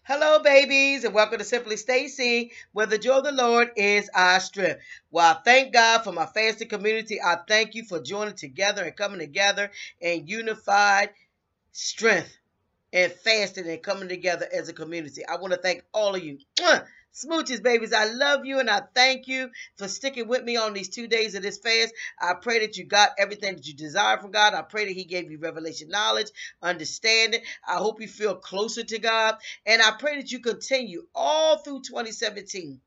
Hello, babies, and welcome to Simply Stacy, where the joy of the Lord is our strength. Well, I thank God for my fasting community. I thank you for joining together and coming together in unified strength and fasting and coming together as a community. I want to thank all of you. Smooches, babies, I love you and I thank you for sticking with me on these 2 days of this fast. I pray that you got everything that you desire from God. I pray that He gave you revelation knowledge, understanding. I hope you feel closer to God. And I pray that you continue all through 2017,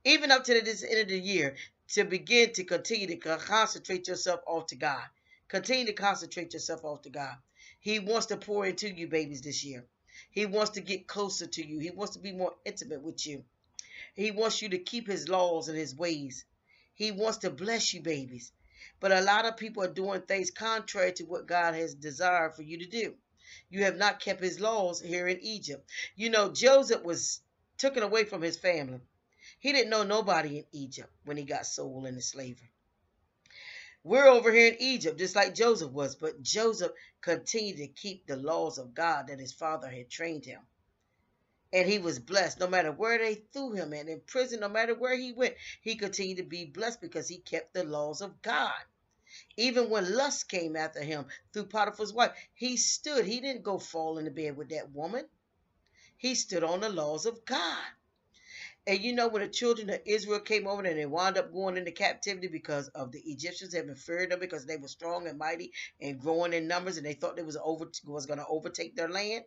even up to this end of the year, to begin to continue to concentrate yourself off to God. Continue to concentrate yourself off to God. He wants to pour into you, babies, this year. He wants to get closer to you. He wants to be more intimate with you. He wants you to keep His laws and His ways. He wants to bless you, babies. But a lot of people are doing things contrary to what God has desired for you to do. You have not kept His laws here in Egypt. You know, Joseph was taken away from his family. He didn't know nobody in Egypt when he got sold into slavery. We're over here in Egypt, just like Joseph was, but Joseph continued to keep the laws of God that his father had trained him. And he was blessed no matter where they threw him in prison, no matter where he went. He continued to be blessed because he kept the laws of God. Even when lust came after him through Potiphar's wife, he stood. He didn't go fall into bed with that woman. He stood on the laws of God. And you know, when the children of Israel came over and they wound up going into captivity because of the Egyptians having feared them because they were strong and mighty and growing in numbers, and they thought they was going to overtake their land,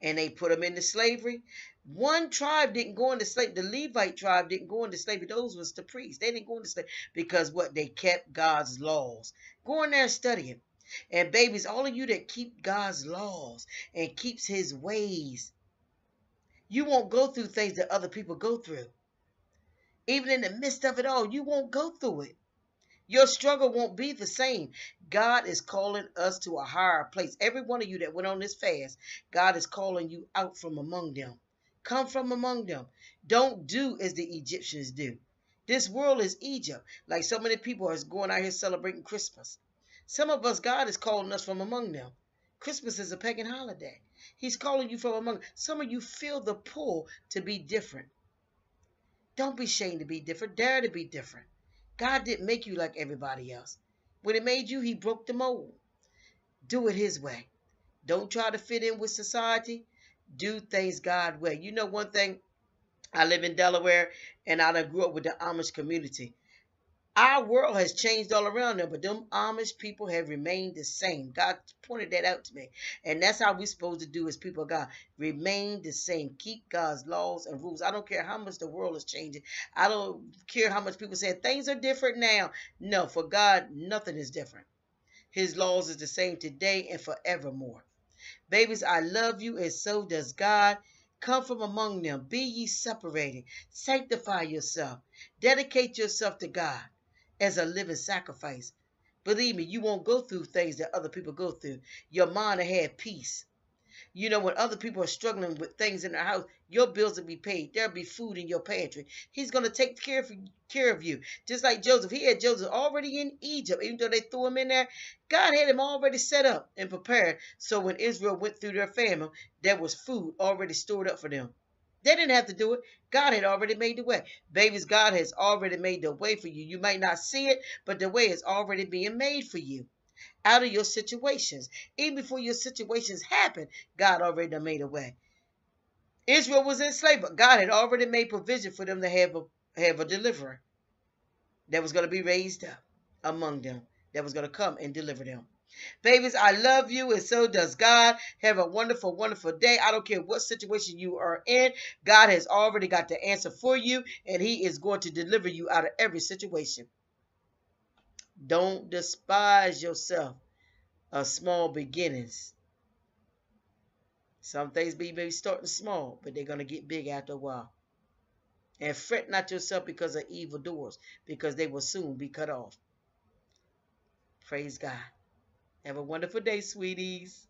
and they put them into slavery. One tribe didn't go into slavery. The Levite tribe didn't go into slavery. Those was the priests. They didn't go into slavery because what? They kept God's laws. Go in there and study it. And babies, all of you that keep God's laws and keeps His ways, you won't go through things that other people go through. Even in the midst of it all, you won't go through it. Your struggle won't be the same. God is calling us to a higher place. Every one of you that went on this fast, God is calling you out from among them. Come from among them. Don't do as the Egyptians do. This world is Egypt. Like so many people are going out here celebrating Christmas. Some of us, God is calling us from among them. Christmas is a pagan holiday. He's calling you from among. Some of you feel the pull to be different. Don't be ashamed to be different. Dare to be different. God didn't make you like everybody else. When He made you, He broke the mold. Do it His way. Don't try to fit in with society. Do things God's way. You know one thing, I live in Delaware, and I grew up with the Amish community. Our world has changed all around them, but them Amish people have remained the same. God pointed that out to me. And that's how we're supposed to do as people of God. Remain the same. Keep God's laws and rules. I don't care how much the world is changing. I don't care how much people say things are different now. No, for God, nothing is different. His laws is the same today and forevermore. Babies, I love you, and so does God. Come from among them. Be ye separated. Sanctify yourself. Dedicate yourself to God as a living sacrifice. Believe me, you won't go through things that other people go through. Your mind will have peace. You know, when other people are struggling with things in their house, your bills will be paid. There'll be food in your pantry. He's going to take care of you. Just like Joseph. He had Joseph already in Egypt. Even though they threw him in there, God had him already set up and prepared. So when Israel went through their famine, there was food already stored up for them. They didn't have to do it. God had already made the way. Babies, God has already made the way for you. You might not see it, but the way is already being made for you out of your situations. Even before your situations happen, God already made a way. Israel was enslaved, but God had already made provision for them to have a deliverer that was going to be raised up among them, that was going to come and deliver them. Babies, I love you, and so does God. Have a wonderful, wonderful day. I don't care what situation you are in. God has already got the answer for you, and He is going to deliver you out of every situation. Don't despise yourself of small beginnings. Some things may be starting small, but they're going to get big after a while. And fret not yourself because of evildoers, because they will soon be cut off. Praise God. Have a wonderful day, sweeties.